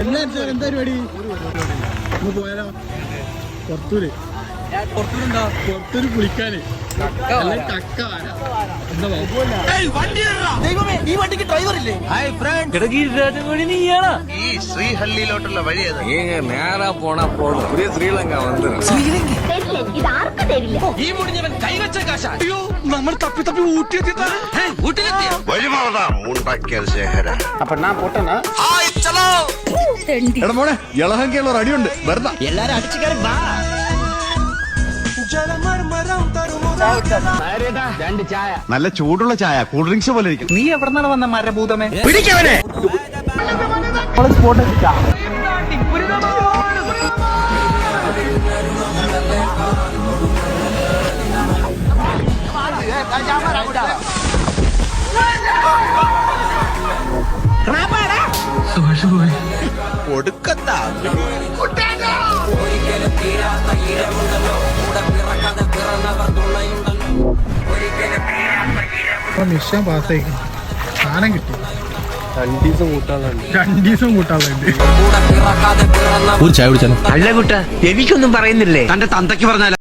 എന്താ പരിപാടി? ഒന്ന് പോയാലോ? പുറത്തൂര് കുളിക്കാന് കക്ക ഈ വണ്ടിക്ക് ഡ്രൈവറില്ലേ? ഈ ശ്രീഹള്ളിയിലോട്ടുള്ള വഴി നേരാ പോണ പോണം പുതിയ ശ്രീലങ്ക വന്നു. ഈ മുടിഞ്ഞവൻ കൈവച്ച കാശ. അയ്യോ നമ്മൾ തപ്പി തപ്പി ഊട്ടിയെത്തിയ ഉണ്ടാക്കിയ ശേഖര. അപ്പൊ ഞാൻ പൊട്ടനാ? എടാ മോനെ ഇളഹങ്കയുള്ള അടിയുണ്ട് വെറുതെ എല്ലാരും അടിച്ചു കയറി വാ. രണ്ട് ചായ. നല്ല ചൂടുള്ള ചായ കൂൾ ഡ്രിങ്ക്സ് പോലെ ഇരിക്കും. നീ എവിടെന്നാണ് വന്ന മരഭൂതമേ? പിടിക്കവനെ. കൊടുക്കത്താ മിഷൻ പാസ്സായി സാധനം കിട്ടി. 2 ദിവസം കൂട്ടാനുണ്ട്. ഒരു ചായ കുടിച്ചാലോ? അല്ല കുട്ട, എനിക്കൊന്നും പറയുന്നില്ലേ? തന്റെ തന്തയ്ക്ക് പറഞ്ഞാലോ?